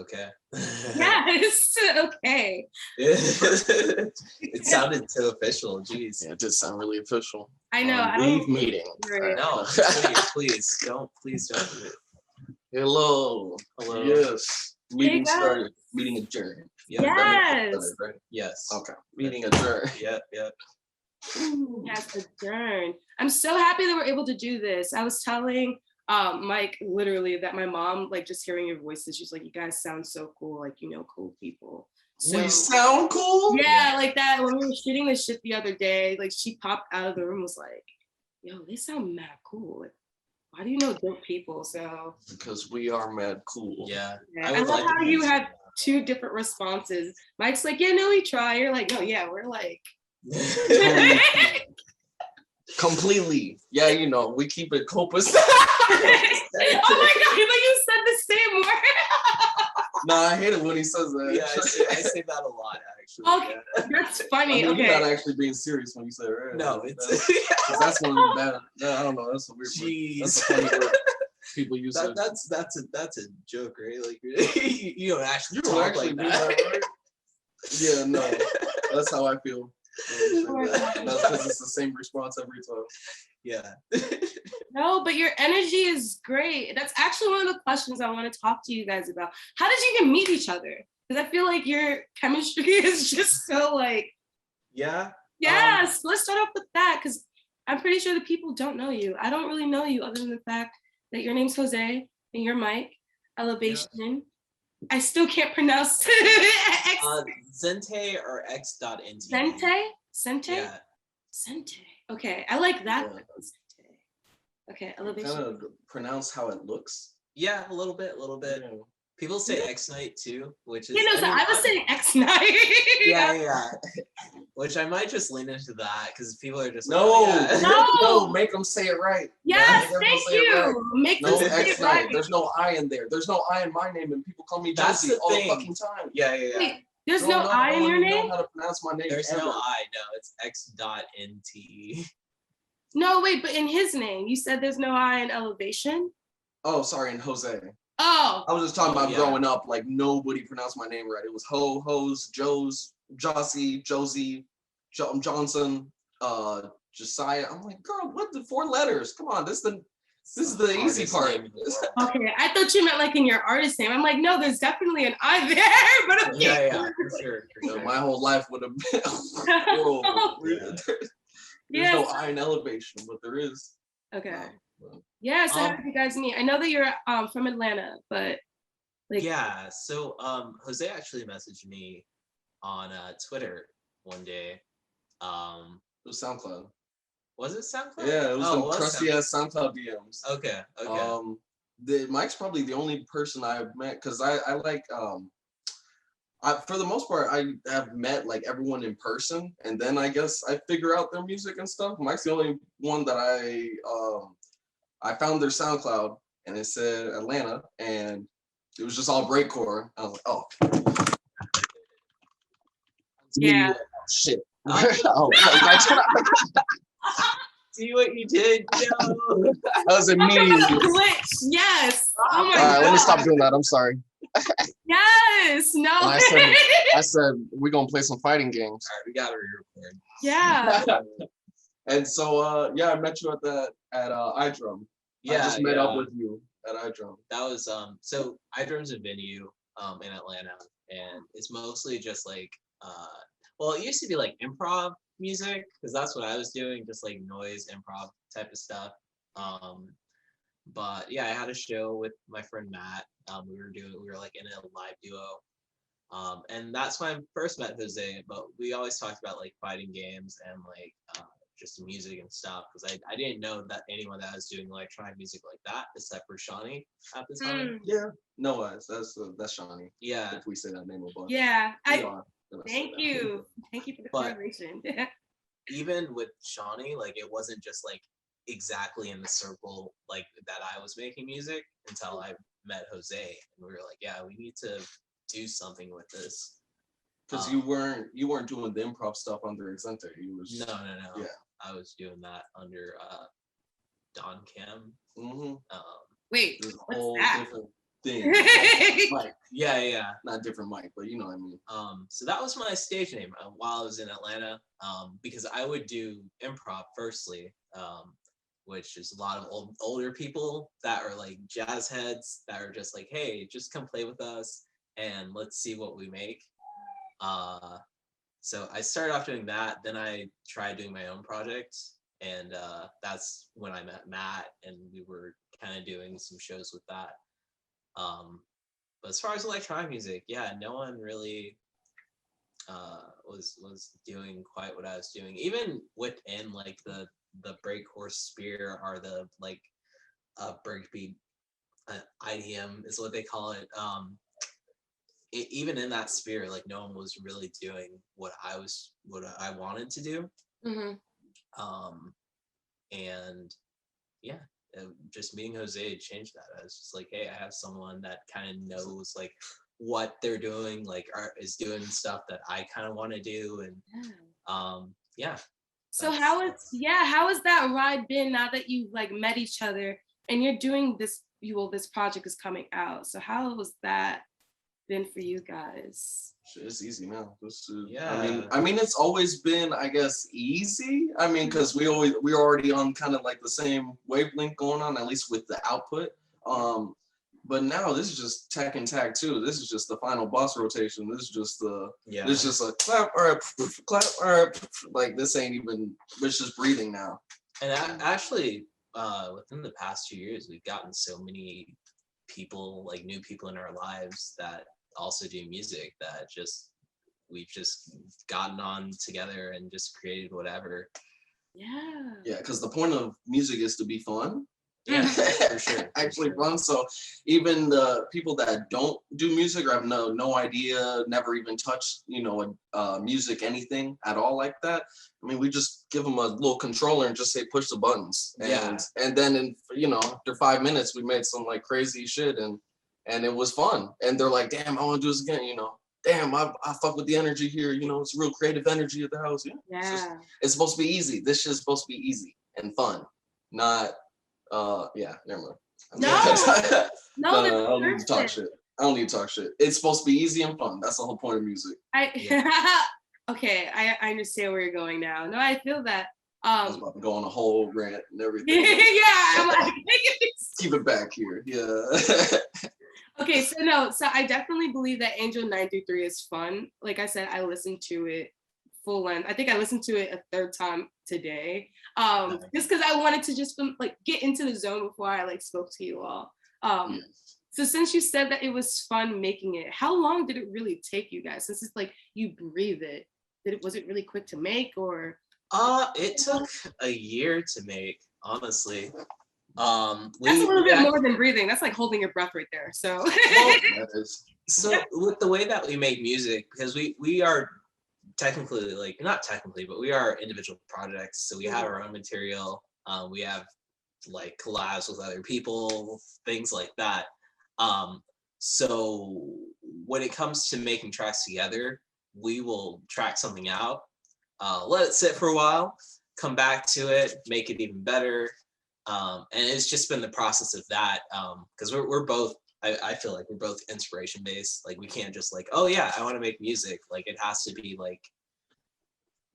Okay. Yes. Okay. It sounded so official. Jeez. Yeah, it did sound really official. I know. I Leave don't meeting. No, please don't do it. Hello. Hello. Yes. Meeting guys. started. Meeting adjourned. Yeah. Yes. Started, right? Yes. Okay. Meeting adjourned. Yep. Yes, adjourned. I'm so happy that we're able to do this. I was telling Mike literally that my mom, like, just hearing your voices, she's like, you guys sound so cool, like, you know, cool people. So, We sound cool? yeah, like that. When we were shooting this shit the other day, like, she popped out of the room, was like, yo, they sound mad cool. Like, why do you know dope people? So Because we are mad cool. Yeah. I love how you had two different responses. Mike's like, yeah, no, we try. You're like, no, yeah, we're like Completely. Yeah, you know, we keep it copas. oh my god, you said the same word. Nah, I hate it when he says that. Yeah, I say that a lot, actually. Okay, Yeah. that's funny. I mean, Okay. you're not actually being serious when you say it, right? No, it's that's one of the bad. I don't know. That's a weird Jeez. word. That's a funny word. People use it. That's a joke, right? Like you don't actually talk like do that. Right? Yeah, no. That's how I feel. That's because it's the same response every time. Yeah. No, but your energy is great. That's actually one of the questions I want to talk to you guys about. How did you even meet each other? Because I feel like your chemistry is just so like. Yeah. Yes, let's start off with that because I'm pretty sure the people don't know you. I don't really know you other than the fact that your name's Jose and you're Mike. Elevation. Yeah. I still can't pronounce X.NTE or X.NTE. C.NTE? Yeah. C.NTE. Okay, I like that. Yeah. Okay, Elevation. Kind of pronounce how it looks. Yeah, a little bit. Yeah. People say X.NTE too, which is. So I was saying X.NTE. Yeah. Which I might just lean into that because people are just no, make them say it right. Yes, thank you. Right. Make no them say it right. There's no I in there. There's no I in my name, and people call me Josie all the fucking time. Yeah. Wait, there's no I in your name? I don't know how to pronounce my name. There's no I. No, it's X.NTE. No, wait, but in his name, you said there's no I in Elevation? Oh, sorry, in Jose. Oh. I was just talking about growing up, like nobody pronounced my name right. It was Hose, Joes, Jossie, Josie, Johnson, Josiah. I'm like, girl, what the 4 letters? Come on, this is the easy part. Okay, I thought you meant like in your artist name. I'm like, no, there's definitely an I there, but okay. Yeah, for sure. My whole life would have been horrible. There's no I in Elevation, but there is. Okay. Yeah, so how did you guys meet? I know that you're from Atlanta, but like. Yeah, so Jose actually messaged me on Twitter one day. It was SoundCloud. Was it SoundCloud? Yeah, it was some trusty ass SoundCloud DMs. Okay. Mike's probably the only person I've met because I like for the most part, I have met like everyone in person, and then I guess I figure out their music and stuff. Mike's the only one that I found their SoundCloud, and it said Atlanta, and it was just all breakcore. I was like, oh, yeah, shit. See what you did, Joe? That was immediately. Glitch, yes. Oh my God. All right, let me stop God. doing that. I'm sorry. Yes, no. I said we're gonna play some fighting games. All right, we gotta re-record. Yeah. And so I met you at iDrum. I just met up with you at iDrum. That was so iDrum's a venue in Atlanta, and it's mostly just like well, it used to be like improv music because that's what I was doing, just like noise improv type of stuff. But yeah, I had a show with my friend Matt. We were like in a live duo. And that's when I first met Jose, but we always talked about like fighting games and like just music and stuff because I didn't know that anyone that was doing electronic music like that except for Shawnee at the time. Yeah, no, that's Shawnee. Yeah, if we say that name a bunch. Yeah, thank you for the collaboration. Even with Shawnee, like it wasn't just like exactly in the circle like that I was making music until I met Jose, and we were like, yeah, we need to do something with this. Because you weren't doing the improv stuff under X.NTE. You was no. Yeah, I was doing that under Don Cam. Mm-hmm. Wait, there's a what's whole that? different thing. Like, Yeah. Not different mic, but you know what I mean. So that was my stage name while I was in Atlanta, because I would do improv firstly, which is a lot of older people that are like jazz heads that are just like, hey, just come play with us and let's see what we make. So I started off doing that. Then I tried doing my own project, and that's when I met Matt, and we were kind of doing some shows with that. But as far as electronic music, yeah, no one really was doing quite what I was doing. Even within like the breakcore sphere, or the like breakbeat IDM is what they call it. Even in that sphere, like no one was really doing what I wanted to do. And yeah, just meeting Jose changed that. I was just like, hey, I have someone that kind of knows like what they're doing, like is doing stuff that I kind of want to do, and yeah. So how has that ride been now that you've like met each other and you're doing this? This project is coming out. So how was that been for you guys? It's easy now. Yeah. I mean, it's always been, I guess, easy. I mean, because we're already on kind of like the same wavelength going on, at least with the output. But now this is just tech and tag too. This is just the final boss rotation. This is just this is just a clap or clap or like this ain't even. It's just breathing now. And actually, within the past 2 years, we've gotten so many people, like new people in our lives that also do music, that we've just gotten on together and just created whatever. Yeah, because the point of music is to be fun. Yeah, for sure. Actually fun. So even the people that don't do music or have no idea, never even touched, music, anything at all like that. I mean, we just give them a little controller and just say push the buttons. And then after 5 minutes we made some like crazy shit and it was fun. And they're like, damn, I want to do this again, Damn, I fuck with the energy here, it's real creative energy at the house. Yeah. It's supposed to be easy. This shit's supposed to be easy and fun. Not never mind. No, I don't need to talk shit. It's supposed to be easy and fun. That's the whole point of music. Okay, I understand where you're going now. No, I feel that. I was about to go on a whole rant and everything. I'm like, keep it back here. Yeah. Okay, so I definitely believe that Angel 933 is fun. Like I said, I listened to it full length. I think I listened to it a third time today. Just because I wanted to just like get into the zone before I like spoke to you all. So since you said that it was fun making it, how long did it really take you guys? Since it's like you breathe it, was it really quick to make, or? It took a year to make, honestly. That's a little bit more than breathing. That's like holding your breath right there. So. So with the way that we make music, because we are technically, like, not technically, but we are individual projects. So we have our own material. We have like collabs with other people, things like that. So when it comes to making tracks together, we will track something out, let it sit for a while, come back to it, make it even better. And it's just been the process of that, because we're both, I feel like we're both inspiration based. Like we can't just like, oh yeah, I want to make music. Like it has to be like,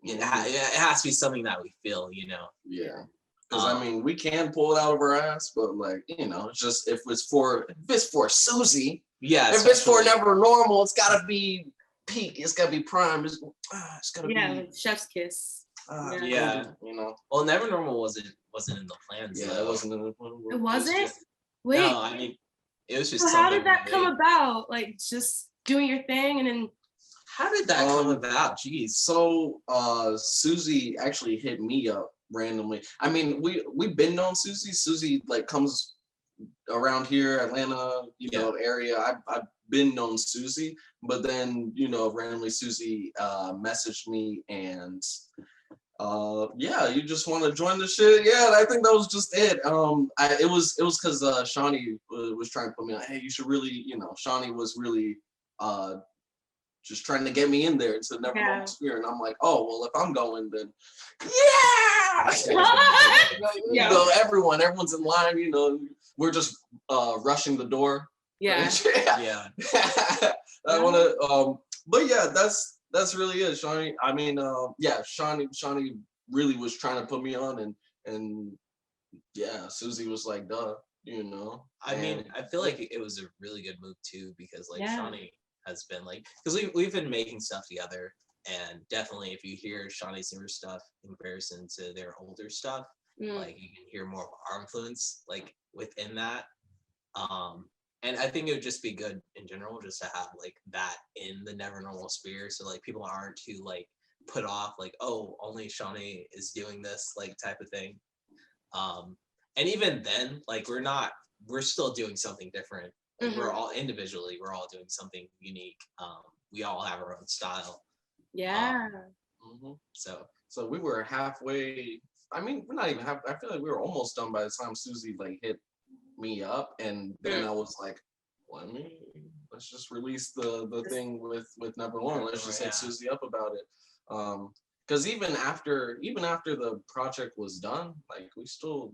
it has to be something that we feel, Yeah. Because I mean, we can pull it out of our ass, but like, just if it's for Susie, if it's for Never Normal, it's gotta be peak. It's gotta be prime. It's gotta be like chef's kiss. Well, Never Normal wasn't in the plans. Yeah, it wasn't in the plan. It wasn't. Wait. No, I mean, it was just. So how did that come about? Like just doing your thing, and then. How did that come about? Jeez. So Susie actually hit me up randomly. I mean, we've been known Susie. Susie like comes around here, Atlanta, area. I've been known Susie, but then randomly Susie messaged me and you just want to join the shit. Yeah, I think that was just it. It was because Shawnee was trying to put me on. Hey, you should really, Shawnee was really just trying to get me in there into the Never Normal sphere, and I'm like, oh well, if I'm going, then everyone's in line. We're just rushing the door Yeah. Yeah. I want to, but yeah, that's really it, Shawnee. I mean, yeah, Shawnee really was trying to put me on, and yeah, Susie was like, duh, you know. I mean, I feel like it was a really good move too, because like Yeah. Shawnee has been like, because we've been making stuff together, and definitely if you hear Shawnee's newer stuff in comparison to their older stuff, like you can hear more of our influence like within that. And I think it would just be good in general just to have like that in the Never Normal sphere, so like people aren't too like put off like, oh, only Shawnee is doing this like type of thing. And even then, like we're still doing something different. Like we're all individually, we're all doing something unique. We all have our own style. Yeah. So we were halfway. I mean, we're not even half. I feel like we were almost done by the time Susie like hit me up, and then I was like, well, I mean, let's just release the thing with number one. Let's just hit Susie up about it. Because even after the project was done, like we still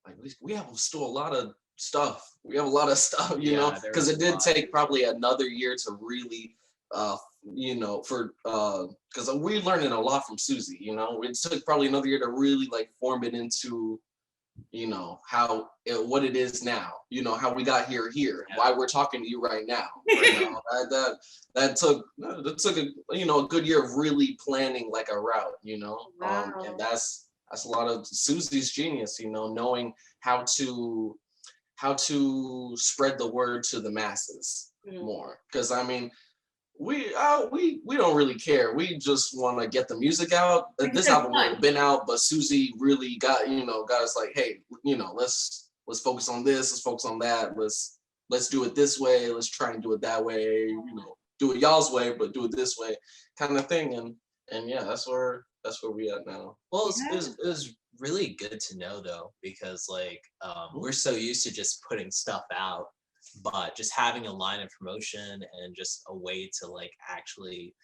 like we have still a lot of stuff. We have a lot of stuff, you know, because it did take probably another year to really you know, for because we learning a lot from Susie, you know. It took probably another year to really like form it into, you know, what it is now, you know, how we got here, why we're talking to you right now. That took a, you know, a good year of really planning like a route, you know. And that's a lot of Susie's genius, you know, knowing how to spread the word to the masses more. Because I mean, we don't really care. We just want to get the music out. This album would have been out, but Susie really got us like, hey, you know, let's focus on this, let's focus on that, let's do it this way, let's try and do it that way, you know, do it y'all's way, but do it this way, kind of thing. And yeah, that's where we at now. Well, it was really good to know though, because like we're so used to just putting stuff out, but just having a line of promotion and just a way to like actually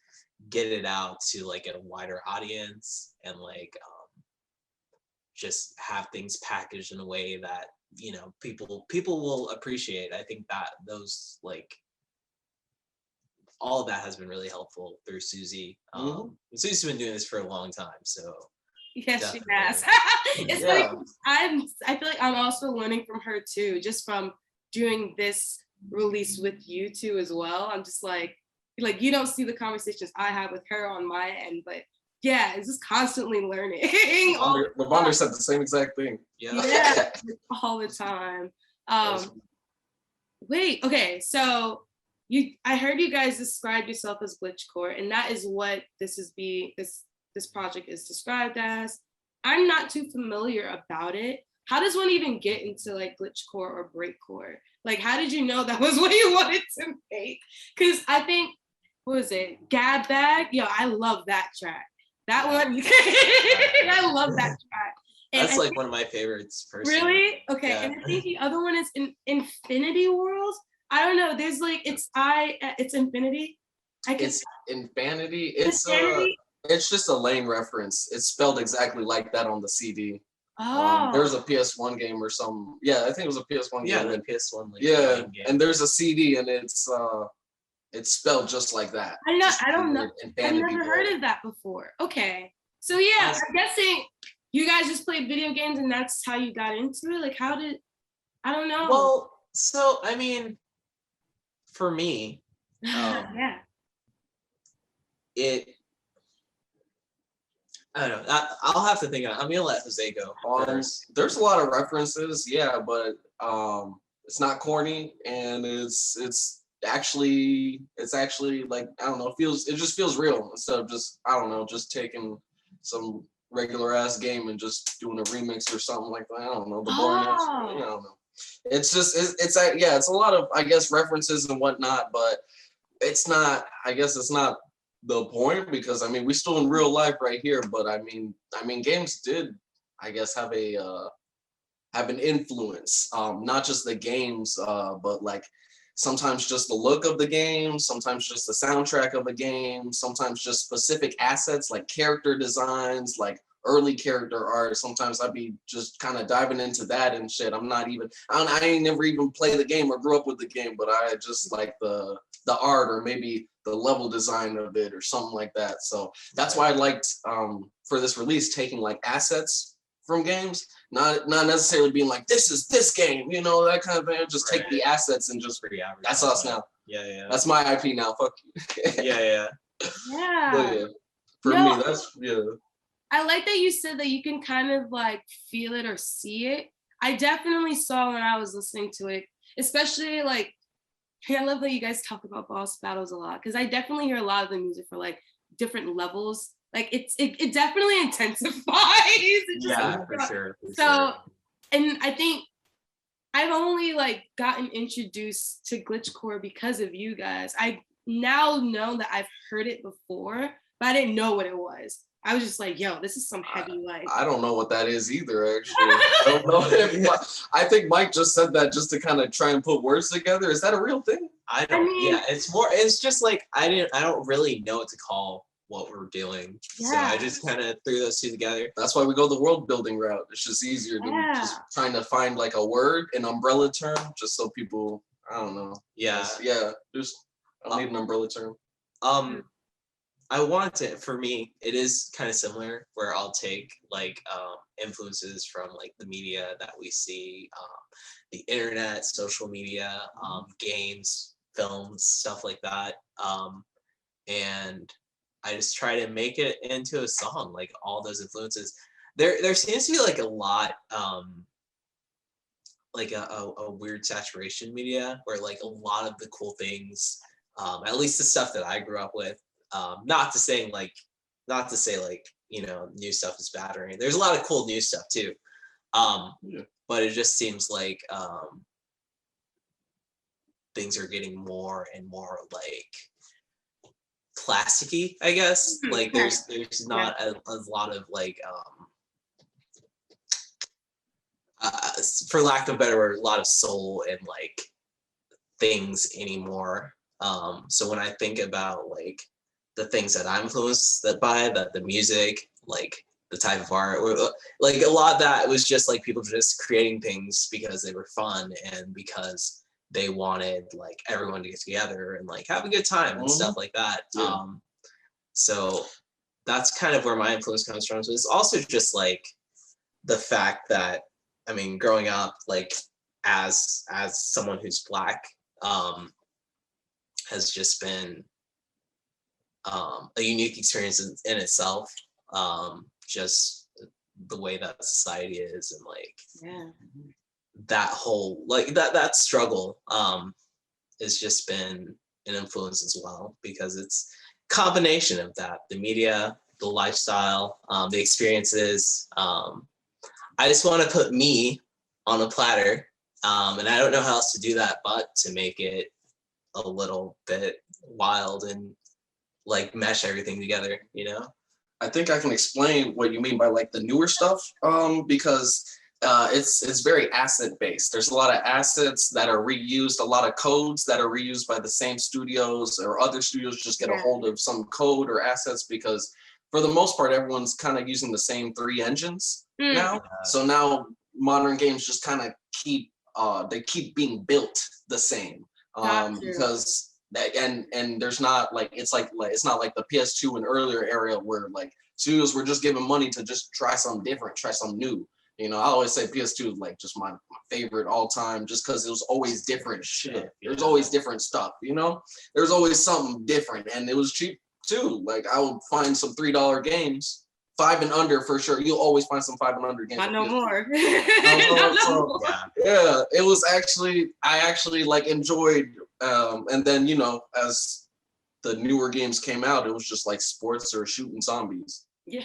get it out to like a wider audience, and like just have things packaged in a way that, you know, people will appreciate. I think that those like all of that has been really helpful through Susie. Susie's been doing this for a long time, so yes, definitely. she has. It's like I feel like I'm also learning from her too, just from doing this release with you too as well. I'm just like you don't see the conversations I have with her on my end, but yeah, it's just constantly learning. Lavonder said the same exact thing. Yeah, all the time. Wait, okay, so I heard you guys describe yourself as glitchcore, and that is what this project is described as. I'm not too familiar about it. How does one even get into like glitchcore or breakcore? Like, how did you know that was what you wanted to make? Because I think, what was it? Gab Bag? Yo, I love that track. That one, I love that track. And that's like one of my favorites personally. Really? Okay. Yeah. And I think the other one is in Infinity Worlds. I don't know. There's like it's Infinity. It's Infinity. It's just a lane reference. It's spelled exactly like that on the CD. Oh. There's a PS1 game or some. Yeah, I think it was a PS1 game. Yeah, the PS1. Like, yeah, and there's a CD, and it's spelled just like that. I don't know. I've never heard of that before. Okay. So yeah, I'm guessing you guys just played video games and that's how you got into it? Like I don't know. Well, so I mean, for me, yeah. I don't know. I'll have to think on it. I'm gonna let Jose go first. There's a lot of references, yeah, but it's not corny, and it's actually like, I don't know, it just feels real instead of just, I don't know, just taking some regular ass game and just doing a remix or something like that. I don't know, the boring ass, I don't know. It's just it's a lot of, I guess, references and whatnot, but it's not the point, because I mean, we still in real life right here, but I mean games did, I guess, have an influence, not just the games, but like sometimes just the look of the game, sometimes just the soundtrack of a game, sometimes just specific assets like character designs, like early character art. Sometimes I'd be just kind of diving into that and shit. I ain't never even played the game or grew up with the game, but I just like the art or maybe the level design of it or something like that. So that's why I liked for this release taking like assets from games, not necessarily being like, this is this game, you know, that kind of thing. Just take the assets and just that's us now. Yeah. That's my IP now. Fuck you. Yeah. But yeah, for me, that's I like that you said that you can kind of like feel it or see it. I definitely saw when I was listening to it, especially like, I love that you guys talk about boss battles a lot, because I definitely hear a lot of the music for like different levels. Like it definitely intensifies. For sure. And I think I've only like gotten introduced to glitchcore because of you guys. I now know that I've heard it before, but I didn't know what it was. I was just like, yo, this is some heavy like. I don't know what that is either, actually. I don't know if I think Mike just said that just to kind of try and put words together. Is that a real thing? I mean, it's just like I don't really know what to call what we're doing. So I just kind of threw those two together. That's why we go the world building route. It's just easier than just trying to find like a word, an umbrella term, just so people, I don't know. Just I need an umbrella term. I want to, for me, it is kind of similar where I'll take like influences from like the media that we see, the internet, social media, games, films, stuff like that. And I just try to make it into a song, like all those influences. There seems to be like a lot, like a weird saturation media where like a lot of the cool things, at least the stuff that I grew up with, not to say like, you know, new stuff is bad or anything. There's a lot of cool new stuff too. But it just seems like things are getting more and more like plasticky, I guess. Like there's not a lot of like for lack of a better word, a lot of soul and like things anymore. So when I think about like the things that I'm influenced by, that the music, like the type of art, or like a lot of that was just like people just creating things because they were fun and because they wanted like everyone to get together and like have a good time and stuff like that. So that's kind of where my influence comes from. So it's also just like the fact that, I mean, growing up like as someone who's Black, has just been a unique experience in itself. Just the way that society is and like that whole like that struggle has just been an influence as well, because it's combination of that, the media, the lifestyle, the experiences. I just want to put me on a platter, and I don't know how else to do that but to make it a little bit wild and like mesh everything together, you know? I think I can explain what you mean by like the newer stuff, because it's very asset based. There's a lot of assets that are reused, a lot of codes that are reused by the same studios, or other studios just get a hold of some code or assets, because for the most part, everyone's kind of using the same 3 engines now. So now modern games just kind of keep being built the same, because that and there's not like it's not like the PS2 and earlier era where like studios were just given money to just try something different, try something new. You know, I always say PS2 is like just my favorite all time, just because it was always different shit. There's always different stuff, you know? There's always something different, and it was cheap too. Like I would find some $3 games, 5 and under for sure. You'll always find some 5 and under games. Not no more. Yeah, it was actually, I actually like enjoyed, and then, you know, as the newer games came out, it was just like sports or shooting zombies. Yeah.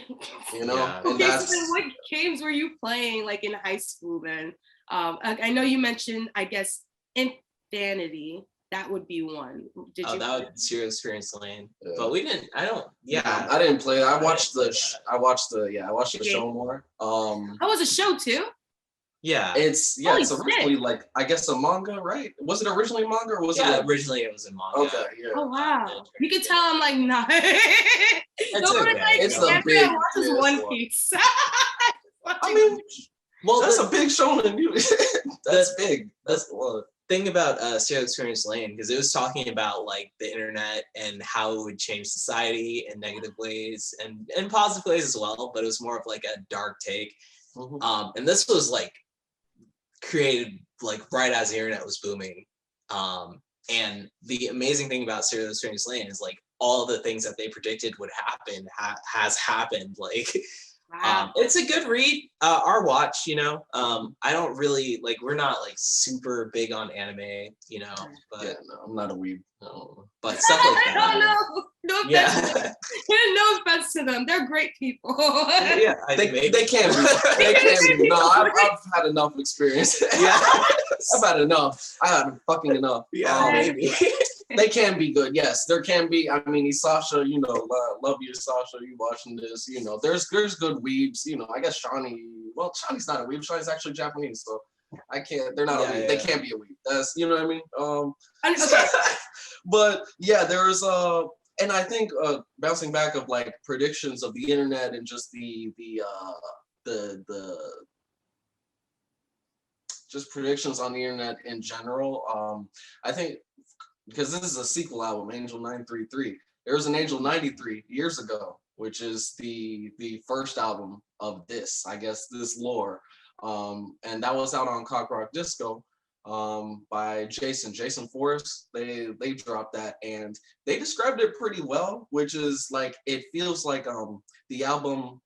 You know? Yeah. And okay, so then what games were you playing like in high school then? I know you mentioned, I guess, Insanity. That would be one. Did you? That was Zero Experience Lane. Yeah. But we didn't. I didn't play it. I watched the show more. That was a show too. Yeah. It's Holy it's originally like, I guess, a manga, right? Was it originally manga or was it like, originally it was a manga. okay, yeah. Oh wow. You can tell I'm like not. It's Nobody, okay. like, It's the Andrea big watches yeah, One so- Piece. I mean, Well, that's a big shonen. That's big. that's- That's a lot. thing about Serial Experience Lane, because it was talking about like the internet and how it would change society in negative ways and in positive ways as well, but it was more of like a dark take. And this was like created like right as the internet was booming. And the amazing thing about Serial Experience Lane is like all the things that they predicted would happen has happened. Like Wow. it's a good read. Our watch, you know. I don't really like. We're not like super big on anime, you know. But Yeah, no, I'm not a weeb. no, but stuff like that. No offense. Yeah, No offense to them. They're great people. yeah. They can be. They can be. No, I've had enough experience. Yeah, I've had enough. I had fucking enough. yeah, maybe. They can be good. Yes, there can be. I mean, Sasha, you know, love you, Sasha. You watching this? You know, there's good weebs. You know, I guess Shawnee. Well, Shawnee's not a weeb. Shawnee's actually Japanese, so I can't. They're not a weeb. Yeah. They can't be a weeb. That's, you know what I mean. Okay. But yeah, there's and I think bouncing back of like predictions of the internet and just the just predictions on the internet in general. I think, because this is a sequel album, Angel 933. There was an Angel 93 years ago, which is the first album of this, I guess, this lore. And that was out on Cock Rock Disco by Jason Forrest. They dropped that and they described it pretty well, which is like, it feels like the album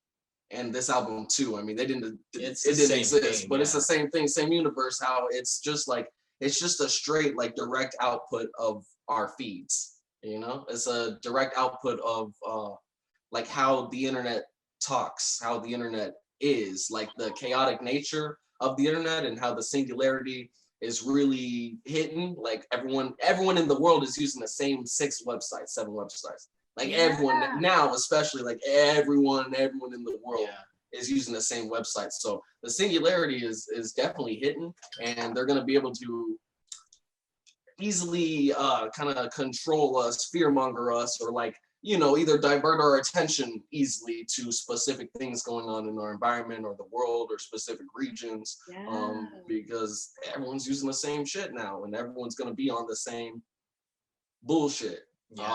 and this album too. I mean, it didn't exist, thing, but it's the same thing, same universe, how it's just like, it's just a straight like direct output of our feeds, you know? It's a direct output of like how the internet talks, how the internet is, like the chaotic nature of the internet and how the singularity is really hidden. Like everyone in the world is using the same 7 websites. Like everyone now, especially like everyone in the world is using the same website. So the singularity is definitely hidden, and they're going to be able to easily kind of control us, fearmonger us, or like, you know, either divert our attention easily to specific things going on in our environment or the world or specific regions, because everyone's using the same shit now, and everyone's going to be on the same bullshit.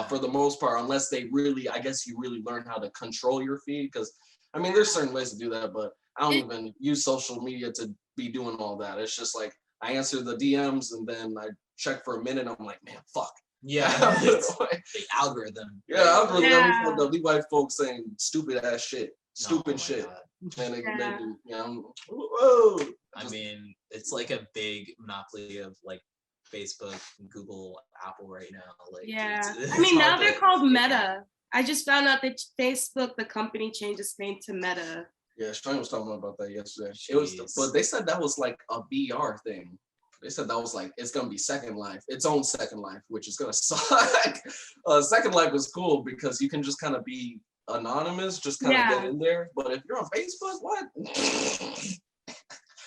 For the most part, unless they really, I guess you really learn how to control your feed, because I mean, there's certain ways to do that, but I don't even use social media to be doing all that. It's just like, I answer the DMs and then I check for a minute. I'm like, man, fuck. Yeah, the algorithm. Yeah, algorithm. The white folks saying stupid ass shit, stupid shit, and they do. Yeah, whoa. I mean, it's like a big monopoly of like Facebook, Google, Apple right now. Like, it's I mean, now hard they're to- called Meta. I just found out that Facebook, the company, changed its name to Meta. Yeah, Shane was talking about that yesterday. It was, but they said that was like a VR thing. They said that was like, it's gonna be Second Life, its own Second Life, which is gonna suck. Second Life was cool because you can just kind of be anonymous, just kind of get in there. But if you're on Facebook, what?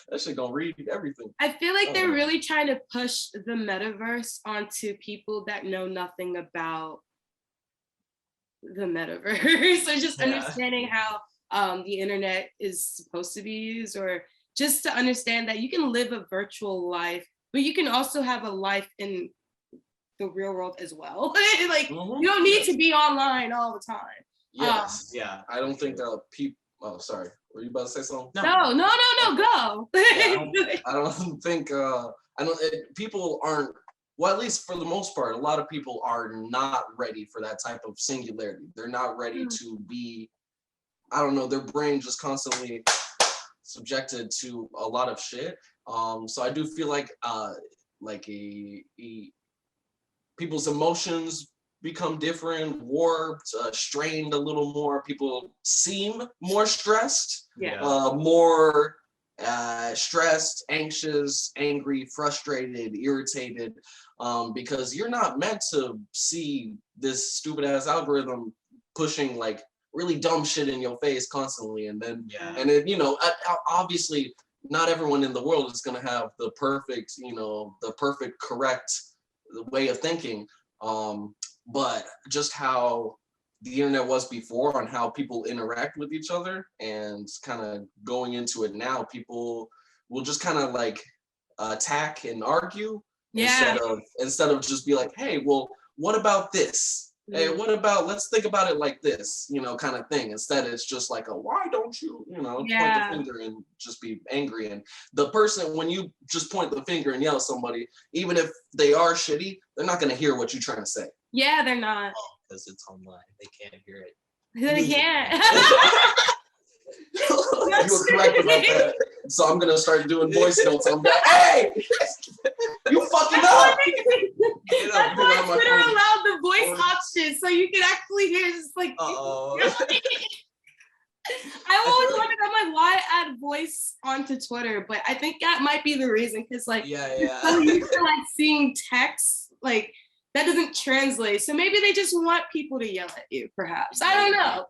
That shit gonna read everything. I feel like they're really trying to push the metaverse onto people that know nothing about the metaverse. So just understanding how the internet is supposed to be used, or just to understand that you can live a virtual life, but you can also have a life in the real world as well. Like you don't need to be online all the time. Yes. I don't think people. Oh, sorry. Were you about to say something? No, go. I don't think. People aren't. Well, at least for the most part, a lot of people are not ready for that type of singularity. They're not ready to be. I don't know. Their brain just constantly subjected to a lot of shit. So I do feel like people's emotions become different, warped, strained a little more. People seem more stressed, more stressed, anxious, angry, frustrated, irritated, because you're not meant to see this stupid ass algorithm pushing like really dumb shit in your face constantly, and then and then, you know, obviously not everyone in the world is going to have the perfect, the perfect correct way of thinking. But just how the internet was before and how people interact with each other, and kind of going into it now, people will just kind of like attack and argue instead of just be like, hey, well, what about this? Hey, what about, let's think about it like this, kind of thing. Instead, it's just like, why don't you, point the finger and just be angry. And the person, when you just point the finger and yell at somebody, even if they are shitty, they're not going to hear what you're trying to say. Yeah, they're not. Because it's online. They can't hear it. They can't. You were correct about that. So I'm gonna start doing voice notes. I'm like, hey, you fucking up. That's why Twitter allowed the voice option, so you can actually hear just like. I always wondered, I'm like, why add voice onto Twitter? But I think that might be the reason, because like, so used to like seeing text, like that doesn't translate. So maybe they just want people to yell at you, perhaps. I don't know.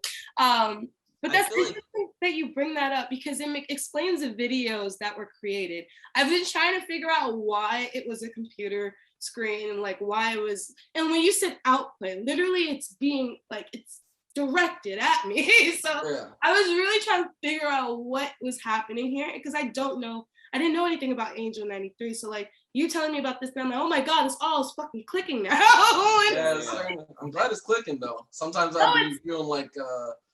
But that's interesting that you bring that up, because it explains the videos that were created. I've been trying to figure out why it was a computer screen and like why it was, and when you said output, literally it's being like, it's directed at me. So I was really trying to figure out what was happening here, because I didn't know anything about Angel 93. So like you telling me about this, and I'm like, oh my God, it's all clicking now. I'm glad it's clicking though. Sometimes I'll be feeling like,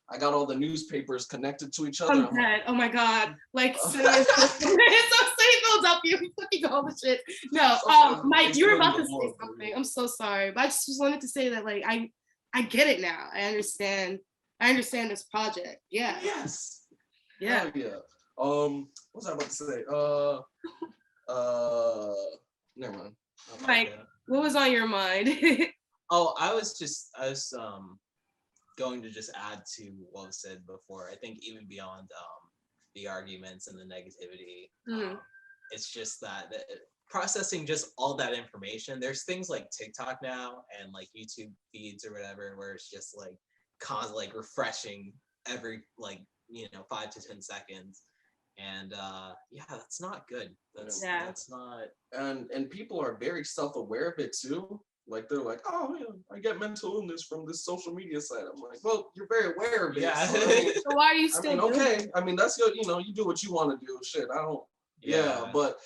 I got all the newspapers connected to each other. I'm dead. Oh my God. Like, so Philadelphia, fucking all the shit. No, Mike, you were about to say something. I'm so sorry. But I just wanted to say that, like, I get it now. I understand this project. Yeah. Yes. Yeah. Yeah. What was I about to say? Never mind. Mike, what was on your mind? I was going to just add to what was said before. I think even beyond the arguments and the negativity, it's just that processing just all that information. There's things like TikTok now and like YouTube feeds or whatever, where it's just like like refreshing every 5 to 10 seconds. And that's not good. That's not. And people are very self-aware of it too. Like they're like, oh yeah, I get mental illness from this social media site. I'm like, well, you're very aware of it. Yeah. So why are you still doing it? I mean, that's good. You do what you want to do. Shit, I don't. Yeah, but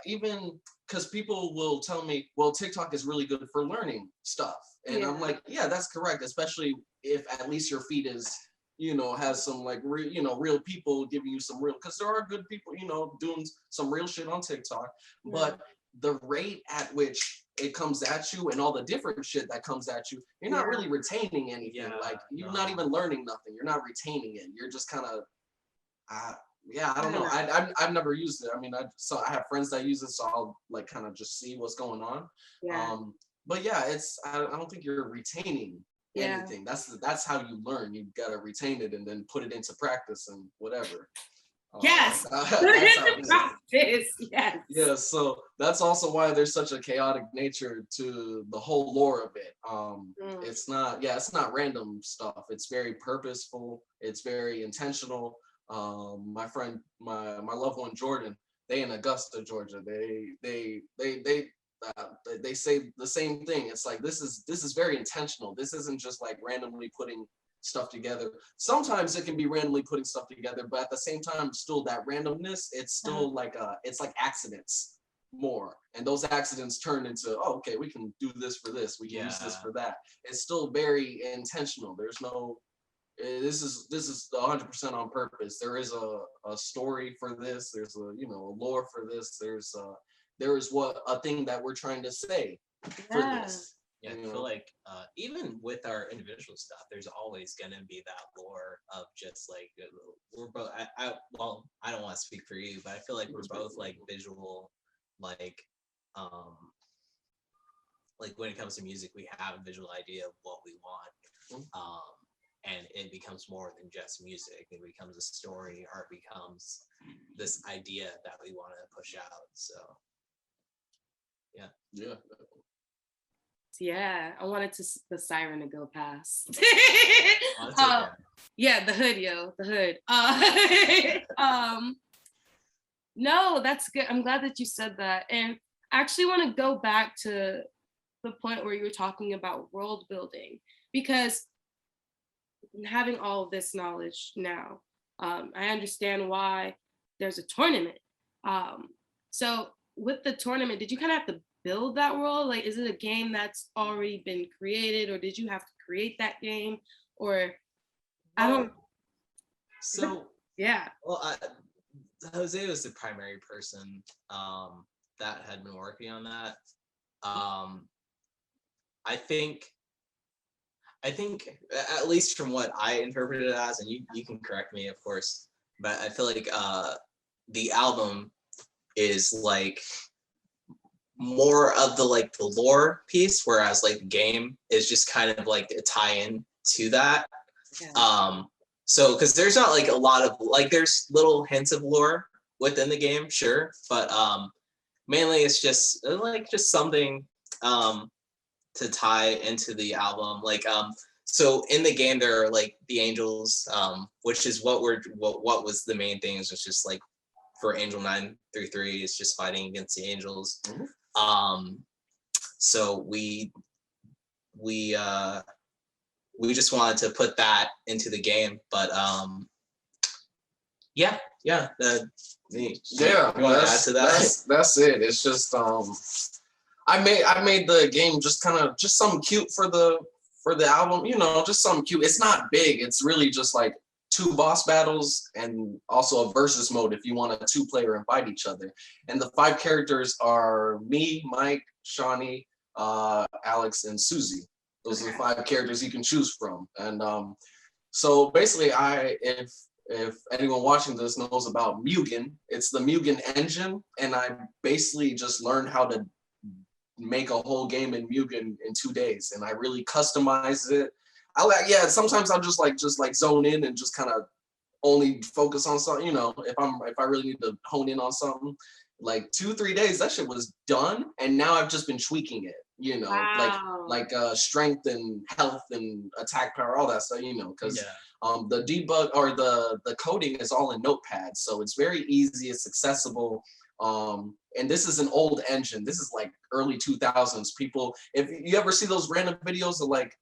even because people will tell me, well, TikTok is really good for learning stuff, and I'm like, yeah, that's correct. Especially if at least your feed is, has some like real people giving you some real, because there are good people, doing some real shit on TikTok, but the rate at which it comes at you and all the different shit that comes at you, you're not really retaining anything. Like you're not even learning nothing. You're not retaining it. You're just kind of, I don't know. I've never used it. I mean, I have friends that use it, so I'll like kind of just see what's going on. But yeah, I don't think you're retaining anything. That's how you learn. You gotta retain it and then put it into practice and whatever. Yes. Yes. Yeah, so that's also why there's such a chaotic nature to the whole lore of it. It's not random stuff. It's very purposeful. It's very intentional. My friend, my loved one Jordan, they in Augusta, Georgia. They say the same thing. It's like this is very intentional. This isn't just like randomly putting stuff together. Sometimes it can be randomly putting stuff together, but at the same time, still that randomness, it's still like it's like accidents more, and those accidents turn into, oh, okay, we can do this for this, we can use this for that. It's still very intentional. There's no this is 100% on purpose. There is a story for this. There's a a lore for this. There is a thing that we're trying to say for this. Yeah, I feel like even with our individual stuff, there's always gonna be that lore of just like we're both. I don't want to speak for you, but I feel like we're both like visual, like when it comes to music, we have a visual idea of what we want, and it becomes more than just music. It becomes a story, or it becomes this idea that we want to push out. So, yeah. Yeah, I wanted the siren to go past. Okay. Yeah, the hood, the hood. No, that's good. I'm glad that you said that. And I actually want to go back to the point where you were talking about world building, because having all of this knowledge now, I understand why there's a tournament. So with the tournament, did you kind of have to build that world? Like, is it a game that's already been created, or did you have to create that game? Or I don't. So Yeah. well, Jose was the primary person that had been working on that. I think at least from what I interpreted it as, and you can correct me, of course, but I feel like the album is like more of the like the lore piece, whereas like the game is just kind of like a tie-in to that. Yeah. So because there's not like a lot of like there's little hints of lore within the game, sure, but mainly it's just like just something to tie into the album. Like so in the game there are like the angels, which is what was the main thing, is just like for Angel 933 is just fighting against the angels. Mm-hmm. So we just wanted to put that into the game, but yeah. Yeah, well, that's it. It's just I made the game just kind of just something cute for the album, you know, just something cute. It's not big. It's really just like 2 boss battles and also a versus mode if you want a 2-player and fight each other. And the 5 characters are me, Mike, Shawnee, Alex, and Susie. Those are the 5 characters you can choose from. And so basically, if anyone watching this knows about Mugen, it's the Mugen engine, and I basically just learned how to make a whole game in Mugen in 2 days, and I really customized it. Sometimes I'll just like zone in and just kind of only focus on something, you know, if I really need to hone in on something. Like 2-3 days, that shit was done, and now I've just been tweaking it, you know. Wow. like strength and health and attack power, all that stuff, you know, because the debug or the coding is all in Notepad, so it's very easy, it's accessible. And this is an old engine. This is like early 2000s. People, if you ever see those random videos of like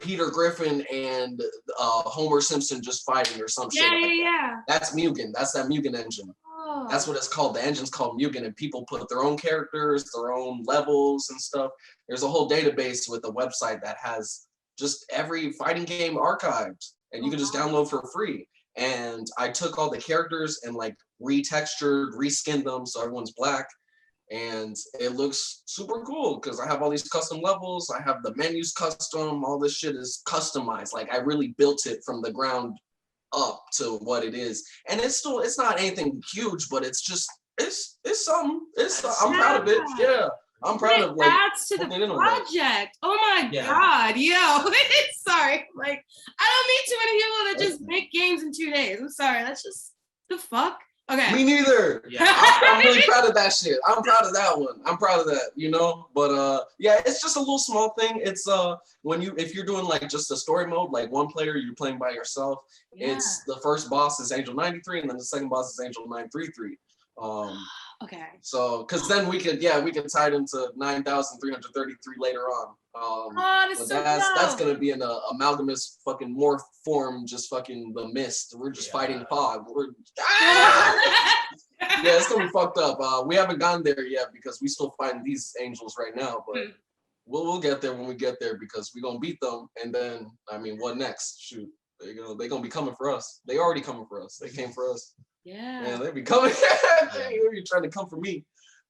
Peter Griffin and Homer Simpson just fighting or some shit like that. That's Mugen. That's that Mugen engine. Oh. That's what it's called. The engine's called Mugen, and people put their own characters, their own levels and stuff. There's a whole database with a website that has just every fighting game archived, and you can just download for free. And I took all the characters and like retextured, reskinned them so everyone's black. And it looks super cool because I have all these custom levels. I have the menus custom. All this shit is customized. Like I really built it from the ground up to what it is. And it's not anything huge, but it's something. I'm proud of it. Yeah. I'm proud of like adds to the project. Oh my God, yo. Sorry. Like, I don't meet too many people that just make games in 2 days. I'm sorry. That's just the fuck. Okay. Me neither. Yeah. I'm really proud of that shit. I'm proud of that one. I'm proud of that, you know? But yeah, it's just a little small thing. It's if you're doing like just a story mode, like 1 player, you're playing by yourself. It's the first boss is Angel 93, and then the second boss is Angel 933. Okay. So, because then we could tie it into 9,333 later on. But that's gonna be an amalgamate fucking morph form, just fucking the mist. We're just fighting fog. Yeah, it's gonna be fucked up. We haven't gotten there yet because we still fighting these angels right now, but we'll get there when we get there because we're gonna beat them. And then, I mean, what next? Shoot, they're gonna be coming for us. They already coming for us. They came for us. Yeah. Man, they be coming. You're trying to come for me,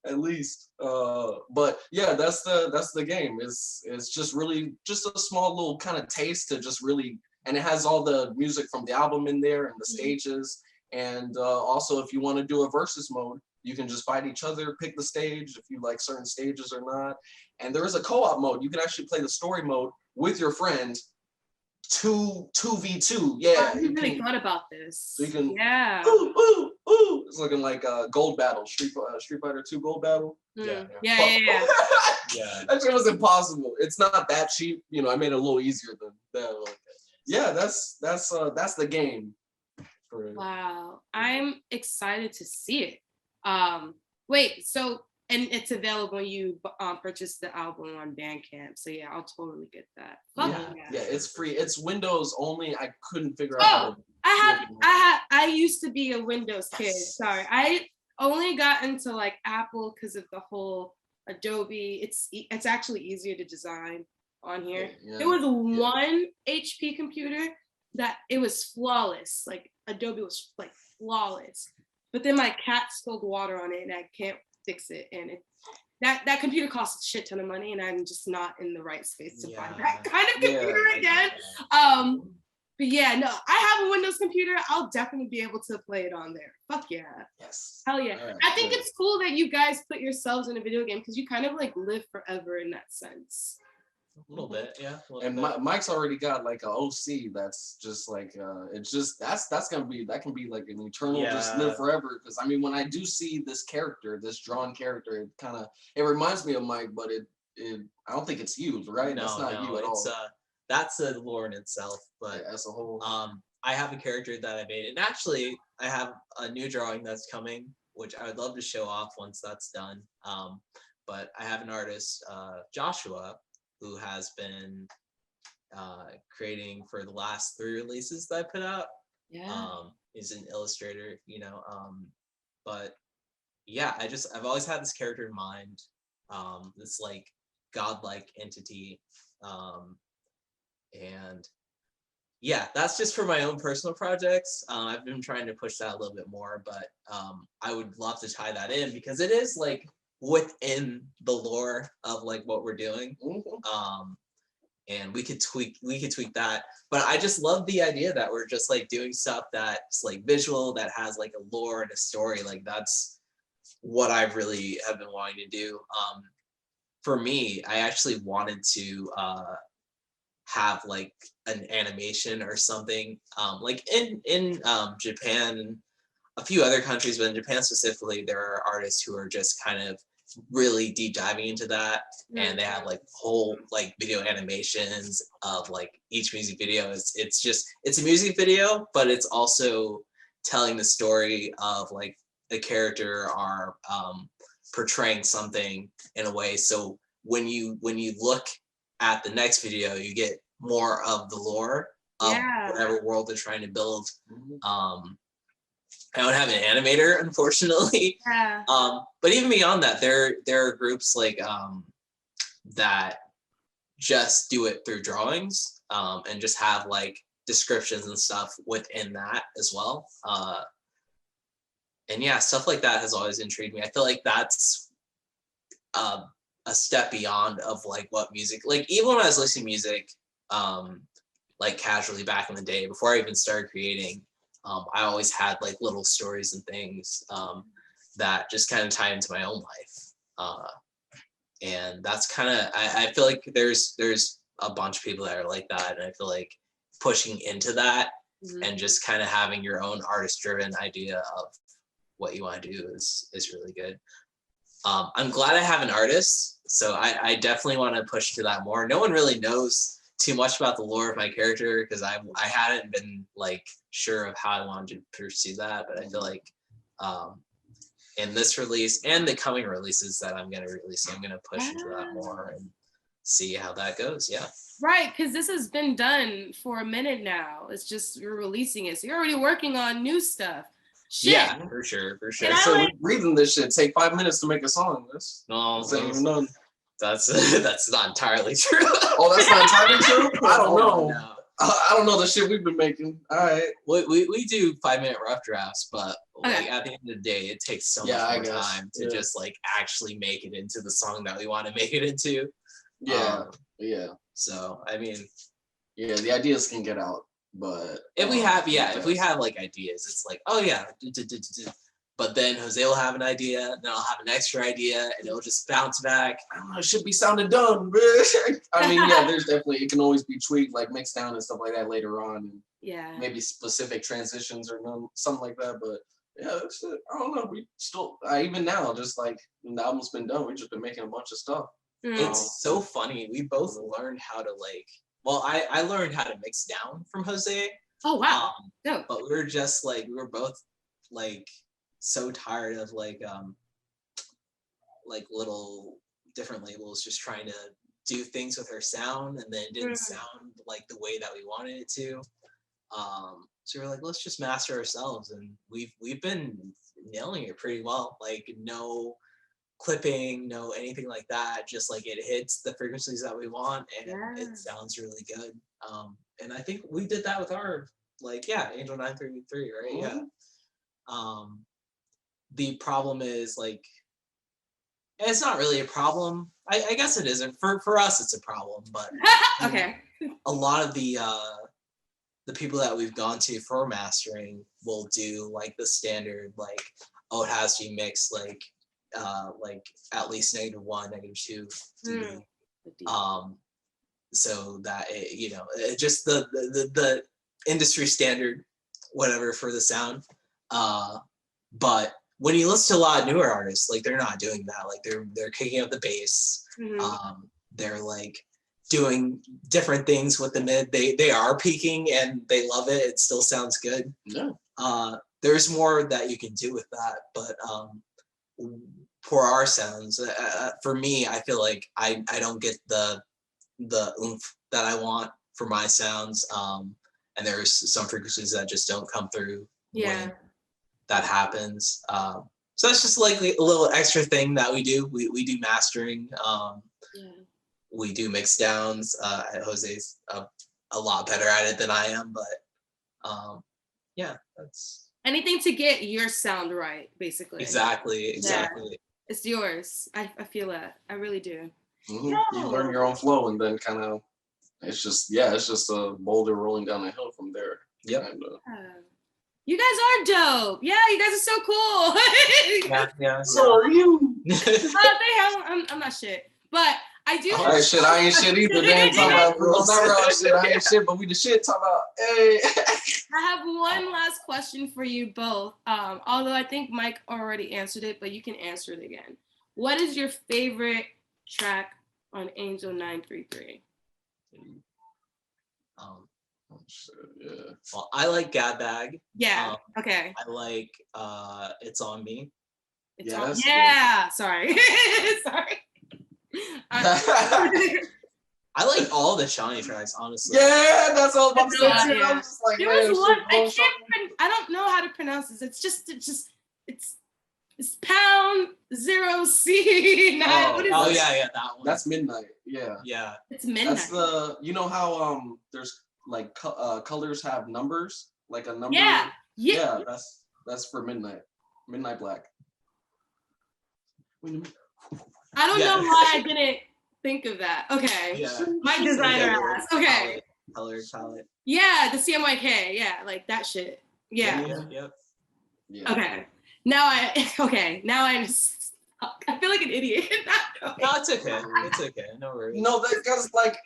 at least. But yeah, that's the game. It's just really just a small little kind of taste to just really, and it has all the music from the album in there and the stages. And also, if you want to do a versus mode, you can just fight each other, pick the stage if you like certain stages or not. And there is a co-op mode. You can actually play the story mode with your friend. 2v2, yeah. I really thought about this. So you can, ooh. It's looking like a gold battle, Street Fighter 2 gold battle. Yeah. That shit was impossible. It's not that cheap, you know. I made it a little easier than that. Yeah, that's the game Wow, I'm excited to see it. Wait, so and it's available when you purchase the album on Bandcamp. So yeah, I'll totally get that. Yeah, it's free. It's Windows only. I couldn't figure out how to. I used to be a Windows kid. Sorry, I only got into like Apple because of the whole Adobe. It's actually easier to design on here. There was one HP computer that it was flawless. Like Adobe was like flawless. But then my cat spilled water on it and I can't fix it. And that computer costs a shit ton of money and I'm just not in the right space to find that kind of computer again. But yeah, no, I have a Windows computer. I'll definitely be able to play it on there. Fuck yeah. Yes. Hell yeah. I think it's cool that you guys put yourselves in a video game because you kind of like live forever in that sense. A little bit, yeah. And Mike's already got like an OC that's just like it's just that can be like an eternal just live forever. Because I mean, when I do see this character, this drawn character, it reminds me of Mike, but it I don't think it's you, right? No, that's not you at all. That's a lore in itself, but as a whole, I have a character that I made, and actually I have a new drawing that's coming, which I would love to show off once that's done. But I have an artist, Joshua, who has been creating for the last 3 releases that I put out. He's an illustrator, you know. But yeah, I've always had this character in mind, this like godlike entity, and yeah, that's just for my own personal projects. I've been trying to push that a little bit more, but I would love to tie that in because it is like within the lore of like what we're doing. And we could tweak that, but I just love the idea that we're just like doing stuff that's like visual, that has like a lore and a story. Like that's what I really have been wanting to do. For me, I actually wanted to have like an animation or something, like in Japan, a few other countries, but in Japan specifically, there are artists who are just kind of really deep diving into that, and they have like whole like video animations of like each music video. It's a music video, but it's also telling the story of like a character are portraying something in a way. So when you look at the next video, you get more of the lore of whatever world they're trying to build. I don't have an animator, unfortunately. But even beyond that, there are groups like that just do it through drawings, and just have like descriptions and stuff within that as well. And yeah, stuff like that has always intrigued me. I feel like that's a step beyond of like what music, like even when I was listening to music, like casually back in the day, before I even started creating, I always had like little stories and things that just kind of tie into my own life. And that's kind of, I feel like there's a bunch of people that are like that. And I feel like pushing into that and just kind of having your own artist driven idea of what you want to do is really good. I'm glad I have an artist. So I definitely want to push to that more. No one really knows too much about the lore of my character because I hadn't been like sure of how I wanted to pursue that, but I feel like in this release and the coming releases that I'm gonna release, I'm gonna push into that more and see how that goes. Yeah. Right, because this has been done for a minute now. It's just you're releasing it, so you're already working on new stuff. Shit. Yeah, for sure. So reading this shit take 5 minutes to make a song. That's not entirely true. Oh, that's not entirely true? I don't know. No. I don't know the shit we've been making. All right. We do 5-minute rough drafts, but like at the end of the day, it takes so much more time to just like actually make it into the song that we want to make it into. Yeah. So I mean, the ideas can get out, but if we have like ideas, it's like, oh yeah, but then Jose will have an idea, then I'll have an extra idea, and it'll just bounce back. I don't know, it should be sounding dumb, bitch. I mean, yeah, there's definitely, it can always be tweaked, like mixed down and stuff like that later on. And maybe specific transitions or something like that. But yeah, that's it. I don't know. We still, even now, just like when the album's been done, we've just been making a bunch of stuff. It's so funny. We both learned how to like, well, I learned how to mix down from Jose. Oh wow. No. But we were just like, we were both like so tired of like little different labels just trying to do things with our sound, and then it didn't sound like the way that we wanted it to. So we're like, let's just master ourselves, and we've been nailing it pretty well. Like no clipping, no anything like that. Just like it hits the frequencies that we want, and it sounds really good. And I think we did that with our Angel 933, right? Yeah. The problem is like, it's not really a problem. I guess it isn't. For us, it's a problem, but okay. A lot of the people that we've gone to for mastering will do like the standard, like, oh, it has to be mixed like at least -1, -2 dB. So that it just the industry standard, whatever, for the sound. But when you listen to a lot of newer artists, like they're not doing that. Like they're kicking up the bass. They're like doing different things with the mid. They are peaking and they love it. It still sounds good. Yeah. There's more that you can do with that, but for our sounds, for me, I feel like I don't get the oomph that I want for my sounds. And there's some frequencies that just don't come through when that happens. So that's just like a little extra thing that we do. We do mastering. We do mix downs. Jose's a lot better at it than I am, but yeah, that's anything to get your sound right, basically. Exactly. Yeah. It's yours. I feel that. I really do. You learn your own flow, and then kind of, it's just a boulder rolling down the hill from there. Yep. You guys are dope. Yeah, you guys are so cool. Yeah. So are you? I'm not shit, but I do. All right, shit. I ain't shit either. They ain't talking about rules. Shit. I ain't shit, but we the shit. Talk about hey. I have one last question for you both. Although I think Mike already answered it, but you can answer it again. What is your favorite track on Angel 933? Oh, shit, yeah. Well, I like Gad Bag. Yeah. Okay. I like It's On Me. Yeah. Sorry. Sorry. I like all the Shawnee tracks, honestly. Yeah, that's all I'm saying. Yeah. I'm just like, there was one. I don't know how to pronounce this. It's pound 0C9. Oh yeah, that one. That's Midnight. Yeah. Yeah. It's Midnight. That's the, you know how there's like colors have numbers, like a number. Yeah. Yeah. That's for Midnight. Midnight Black. I don't know why I didn't think of that. Okay. Yeah. My designer asked. Okay. Color palette. Yeah, the CMYK. Yeah, like that shit. Yeah. Yep. Yeah. Okay. Now I feel like an idiot. No, it's okay. It's okay. No worries. No, because like,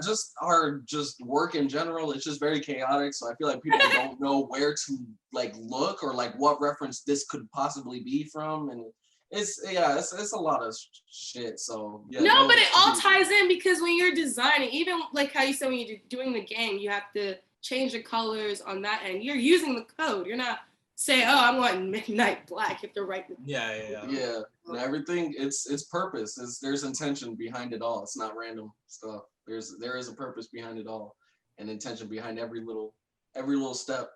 just our work in general, it's just very chaotic. So I feel like people don't know where to like look or like what reference this could possibly be from, and it's a lot of shit. So yeah. No, but it all ties in because when you're designing, even like how you said when you're doing the game, you have to change the colors on that end. You're using the code. You're not saying, "Oh, I want Midnight Black." If they're right. Yeah. And everything, it's purpose. There's intention behind it all. It's not random stuff. There is a purpose behind it all, and intention behind every little step.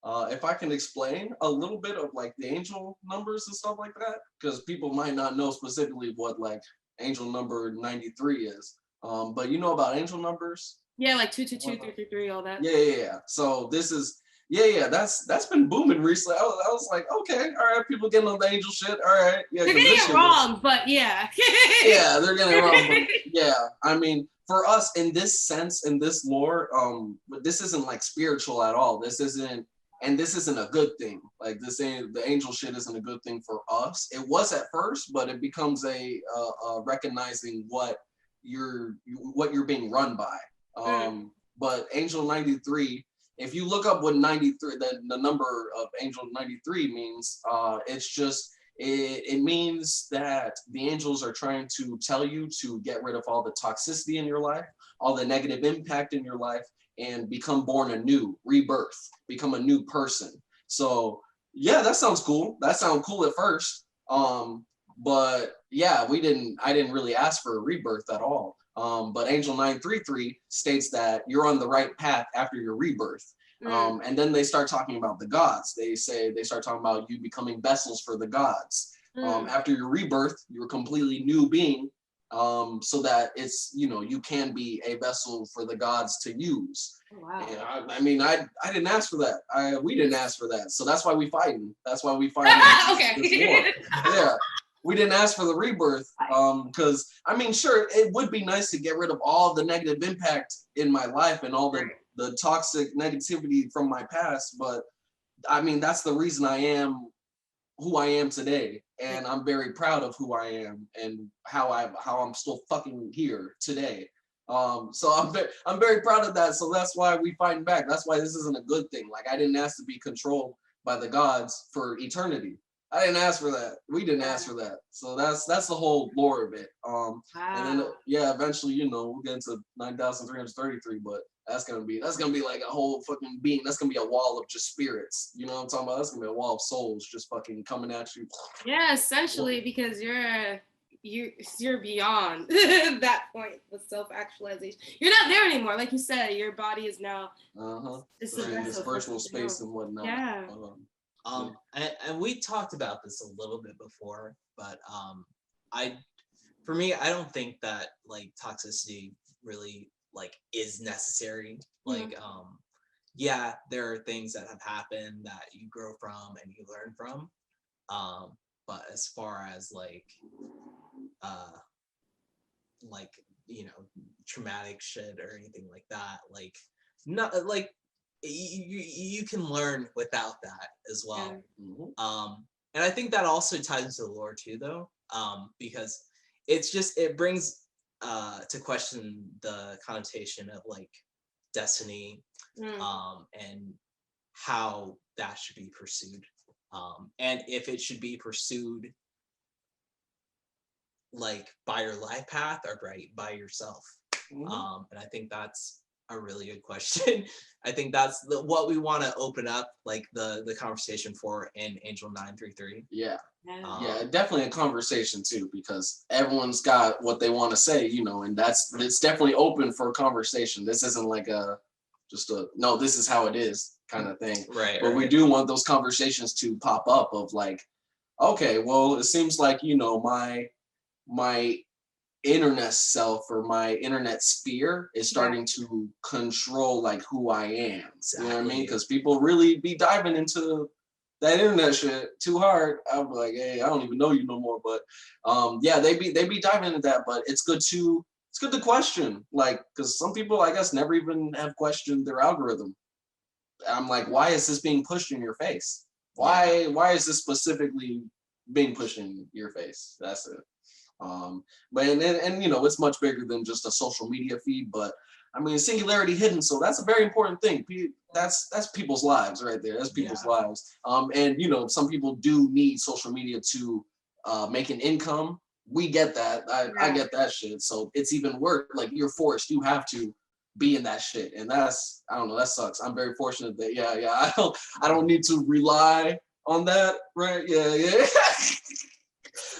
If I can explain a little bit of like the angel numbers and stuff like that, because people might not know specifically what like angel number 93 is. But you know about angel numbers? Yeah, like 222, 333, all that. Yeah. So this is that's been booming recently. I was like, okay, all right, people getting on the angel shit. All right, yeah. They're getting it wrong, but yeah. Yeah, they're getting it wrong, but yeah. I mean, for us in this sense, in this lore, this isn't like spiritual at all. This isn't a good thing. Like the angel shit isn't a good thing for us. It was at first, but it becomes a recognizing what you're being run by. But Angel 93, if you look up what 93, the number of Angel 93 means, it means that the angels are trying to tell you to get rid of all the toxicity in your life, all the negative impact in your life, and become born anew, rebirth, become a new person. So yeah, that sounds cool. That sounds cool at first. But yeah, I didn't really ask for a rebirth at all. But Angel 933 states that you're on the right path after your rebirth. And then they start talking about the gods. They start talking about you becoming vessels for the gods. After your rebirth, you're a completely new being. So that it's, you can be a vessel for the gods to use. Wow. And I mean, I didn't ask for that. We didn't ask for that. So that's why we fighting. That's why we fighting this war. Yeah. We didn't ask for the rebirth. Because I mean, sure, it would be nice to get rid of all the negative impact in my life and all the toxic negativity from my past. But I mean, that's the reason I am who I am today, and I'm very proud of who I am and how I'm still fucking here today. So I'm very proud of that. So that's why we fighting back. That's why this isn't a good thing. Like, I didn't ask to be controlled by the gods for eternity. I didn't ask for that. We didn't ask for that. So that's the whole lore of it. And then eventually, we'll get into 9,333, but that's gonna be like a whole fucking being. That's gonna be a wall of just spirits. You know what I'm talking about? That's gonna be a wall of souls just fucking coming at you. Yeah, essentially, because you're beyond that point with self-actualization. You're not there anymore, like you said. Your body is now in this virtual space and whatnot. Yeah. And we talked about this a little bit before, but for me, I don't think that like toxicity really like is necessary. Like, yeah, there are things that have happened that you grow from and you learn from. But as far as like traumatic shit or anything like that, like not like you can learn without that as well. And I think that also ties into the lore too, though, because it brings to question the connotation of like destiny, and how that should be pursued, and if it should be pursued like by your life path or by yourself. And I think that's a really good question. I think that's what we want to open up like the conversation for in Angel 933. Yeah, definitely a conversation too, because everyone's got what they want to say, and it's definitely open for conversation. This isn't like no, this is how it is kind of thing. Right. But we do want those conversations to pop up of like, okay, well, it seems like, my internet self or my internet sphere is starting to control like who I am. Exactly. You know what I mean? Because people really be diving into that internet shit too hard. I'm like, hey, I don't even know you no more. But they be diving into that. But it's good to question, like, because some people, I guess, never even have questioned their algorithm. I'm like, why is this being pushed in your face? Why is this specifically being pushed in your face? That's it. But it's much bigger than just a social media feed. But I mean, singularity hidden, so that's a very important thing. That's people's lives right there. That's people's lives. And some people do need social media to make an income. We get that. I get that shit. So it's even worse. Like, you're forced. You have to be in that shit, and that's, I don't know. That sucks. I'm very fortunate that I don't need to rely on that. Right? Yeah.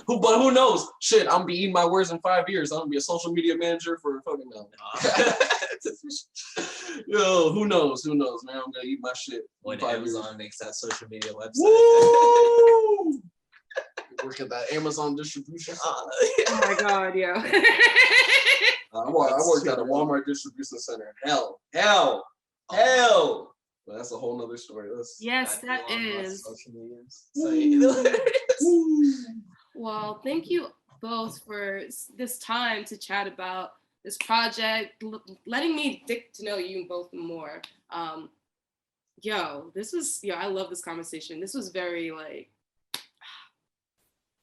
But who knows? Shit, I'm gonna be eating my words in 5 years. I'm gonna be a social media manager for fucking no. Yo, who knows, man? I'm gonna eat my shit. When Amazon makes that social media website. Woo! Work at that Amazon distribution. Oh my god, yeah. I worked at a Walmart distribution center. Hell. But that's a whole nother story. Yes, that is. Social media. Well, thank you both for this time to chat about this project, letting me get to know you both more. I love this conversation. This was very like,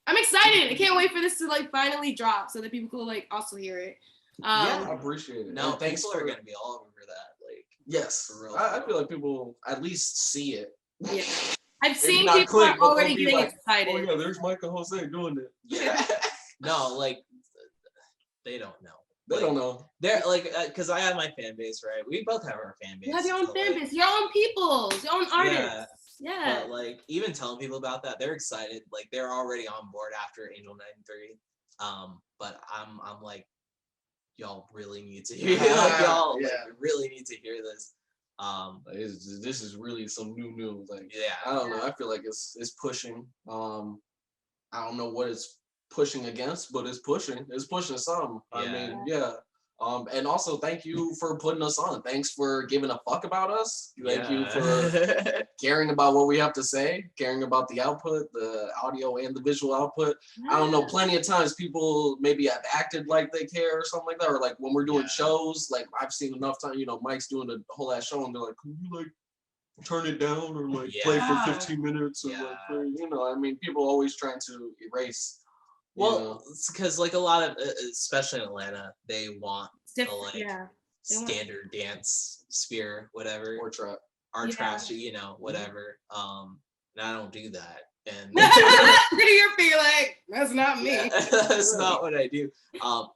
I'm excited. I can't wait for this to like finally drop so that people can like also hear it. I appreciate it. No, people are gonna be all over that. Like, yes, for real. I feel like people at least see it. Yeah. I've seen people are already getting excited. Oh yeah, there's Michael Jose doing it. Yeah. No, like, they don't know. They don't know. They're like, because I have my fan base, right? We both have our fan base. You have your own fan base, your own people, your own artists. Yeah. But like, even telling people about that, they're excited. Like, they're already on board after Angel 93. But I'm like, y'all really need to hear. Y'all really need to hear this. This is really some new. Like, yeah. I don't know. I feel like it's pushing. I don't know what it's pushing against, but it's pushing. It's pushing some. I mean, yeah. And also thank you for putting us on. Thanks for giving a fuck about us. Thank you for caring about what we have to say, caring about the output, the audio and the visual output. I don't know, plenty of times people maybe have acted like they care or something like that, or like when we're doing shows, like I've seen enough time, you know, Mike's doing a whole ass show and they're like, can you like turn it down or like play for 15 minutes or like play, you know, I mean, people always trying to erase. Well, it's because like a lot of, especially in Atlanta, they want the like standard dance sphere, whatever, or trap, trap, you know, whatever. And I don't do that. And you're feeling like that's not me. That's not what I do.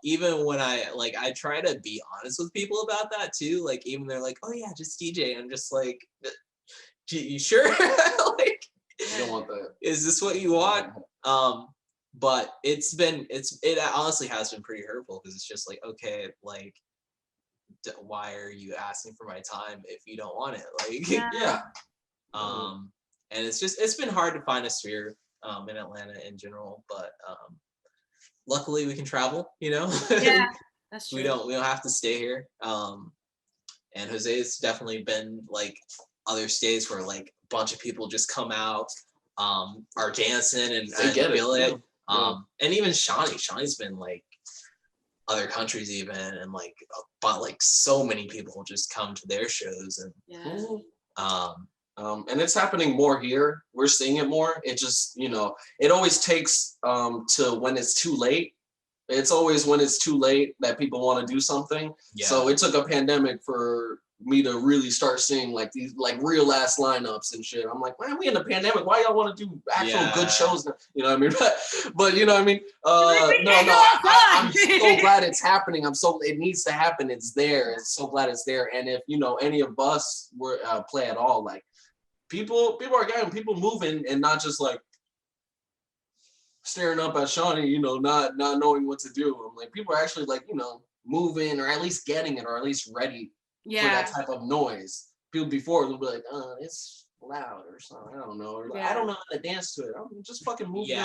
Even when I try to be honest with people about that too. Like even they're like, "Oh yeah, just DJ." I'm just like, "You sure?" Like, you don't want that. Is this what you want? But it honestly has been pretty hurtful because it's just like, okay, like, why are you asking for my time if you don't want it? Like, and it's been hard to find a sphere in Atlanta in general, but luckily we can travel, you know. Yeah, that's true. we don't have to stay here. And Jose's definitely been like other states where like a bunch of people just come out, are dancing and feel it. And even Shawnee's been like other countries even, and like but like so many people just come to their shows and and it's happening more here. We're seeing it more. It just, you know, it always takes to when it's too late. It's always when it's too late that people want to do something. So it took a pandemic for me to really start seeing like these like real ass lineups and shit. I'm like, man, we in a pandemic. Why y'all want to do actual good shows? You know what I mean? But you know what I mean? I'm so glad it's happening. It needs to happen. It's there. It's so glad it's there. And if you know any of us were play at all, like people are getting people moving and not just like staring up at Shawnee, you know, not knowing what to do. I'm like, people are actually like, you know, moving or at least getting it or at least ready for that type of noise. People before will be like, it's loud or something. I don't know. Or like, I don't know how to dance to it. I'm just fucking moving. You're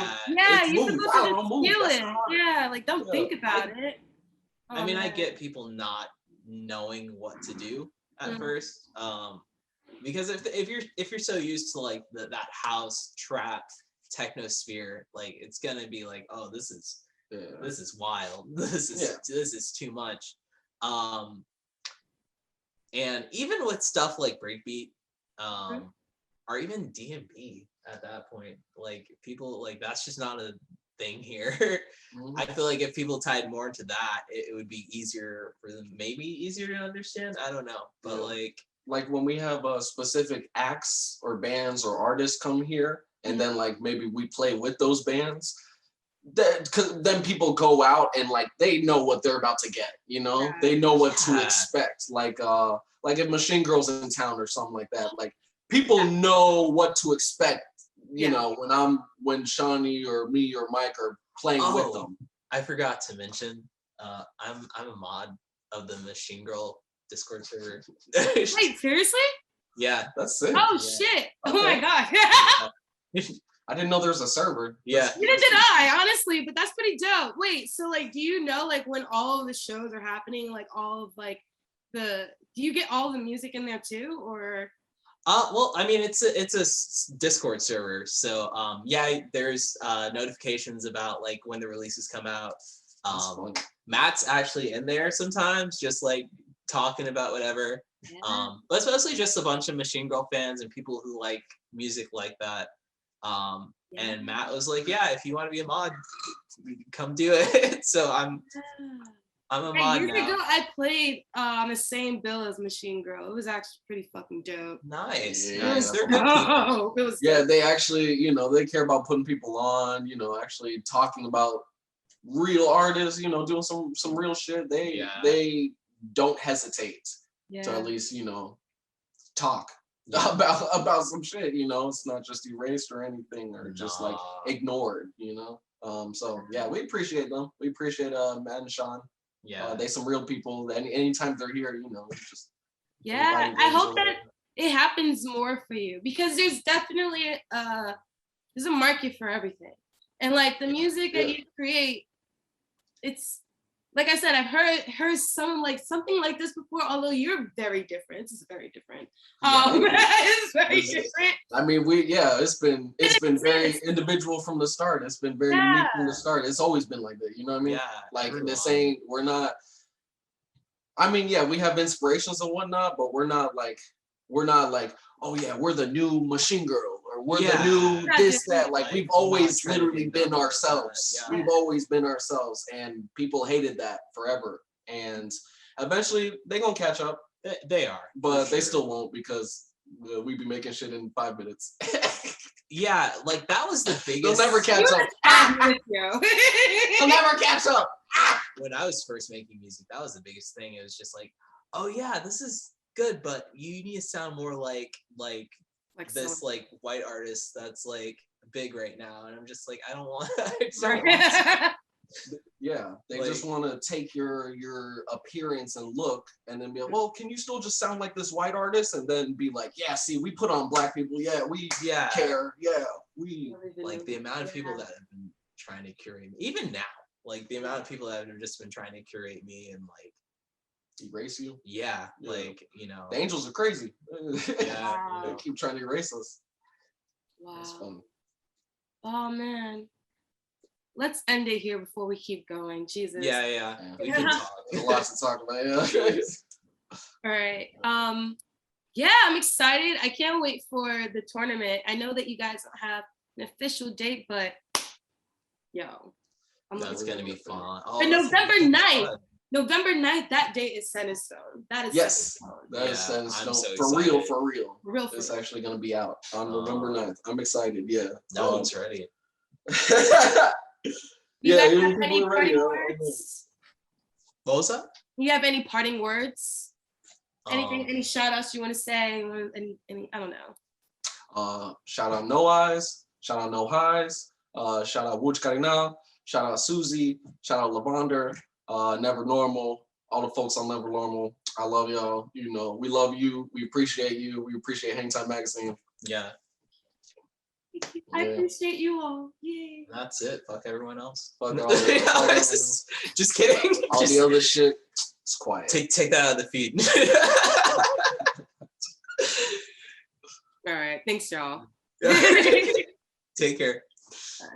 supposed to feel it. Yeah, like don't think about it. I mean, I get people not knowing what to do at first. Because if you're so used to like that house trap techno sphere, like it's gonna be like, oh, this is wild. This is too much. And even with stuff like breakbeat, or even D&B at that point, like people like that's just not a thing here. I feel like if people tied more into that, it would be easier for them, maybe easier to understand. I don't know, but like when we have specific acts or bands or artists come here, and then like maybe we play with those bands. Then people go out and like they know what they're about to get, you know. They know what to expect. Like if Machine Girl's in town or something like that, like people know what to expect, you know, when Shawnee or me or Mike are playing with them. I forgot to mention, I'm a mod of the Machine Girl Discord server. Wait, seriously? Yeah, that's sick. Oh shit! Okay. Oh my god. I didn't know there was a server. Yeah. Neither did I, honestly, but that's pretty dope. Wait, so like, do you know like when all of the shows are happening, like all of like do you get all the music in there too, or? Well, I mean, it's a Discord server, so there's notifications about like when the releases come out. Matt's actually in there sometimes, just like talking about whatever. But it's mostly just a bunch of Machine Girl fans and people who like music like that. And Matt was like, yeah, if you want to be a mod, come do it. So I'm a mod years now. ago, I played on the same bill as Machine Girl. It was actually pretty fucking dope. Nice. They're good people. They actually, you know, they care about putting people on, you know, actually talking about real artists, you know, doing some real shit, they don't hesitate to at least, you know, talk about some shit, you know. It's not just erased or anything or just like ignored, you know. So yeah, we appreciate them. We appreciate Matt and Sean. Yeah, they some real people. Anytime they're here, you know, just I hope that it happens more for you, because there's definitely there's a market for everything, and like the music that you create, it's like I said, I've heard something like this before, although you're very different. It's very different. It's very different. I mean, it's been very individual from the start. It's been very unique from the start. It's always been like that, you know what I mean? Yeah. Like this ain't, we're not, I mean, yeah, we have inspirations and whatnot, but we're not like, oh yeah, we're the new Machine Girl, or we're the new this, that. Like we've always literally been ourselves. Yeah. We've always been ourselves, and people hated that forever. And eventually they gonna catch up. They are, but they still won't, because we be making shit in 5 minutes. Yeah, like that was the biggest. They'll never catch up. They'll never catch up. When I was first making music, that was the biggest thing. It was just like, oh yeah, this is good, but you need to sound more like this like white artist that's like big right now, and I'm just like, I don't want that. Yeah, they just want to take your appearance and look, and then be like, well, can you still just sound like this white artist? And then be like, yeah, see, we put on black people, we care, we like the amount of people that have been trying to curate me, even now, like the amount of people that have just been trying to curate me and like erase you. Like, you know, the angels are crazy. They keep trying to erase us. That's funny. Oh man, let's end it here before we keep going. Jesus. We can talk. There's a lot to talk about. All right. Yeah, I'm excited. I can't wait for the tournament. I know that you guys don't have an official date, but that's gonna be fun. But November 9th. November 9th, that date is set in stone. That is set in stone. That is set in stone. So for real. It's actually going to be out on November 9th. I'm excited. Yeah. No one's ready. You guys have any parting words? What was that? You have any parting words? Anything? Any shout outs you want to say? Any? I don't know. Shout out No Eyes. Shout out No Highs. Shout out Wuj Karina. Shout out Susie. Shout out Lavander. Never Normal, all the folks on Never Normal. I love y'all. You know, we love you. We appreciate you. We appreciate HangTime Magazine. Yeah. I appreciate you all. Yay. That's it. Fuck everyone else. Fuck all just kidding. All the other shit, it's quiet. Take that out of the feed. All right. Thanks, y'all. Take care. Bye.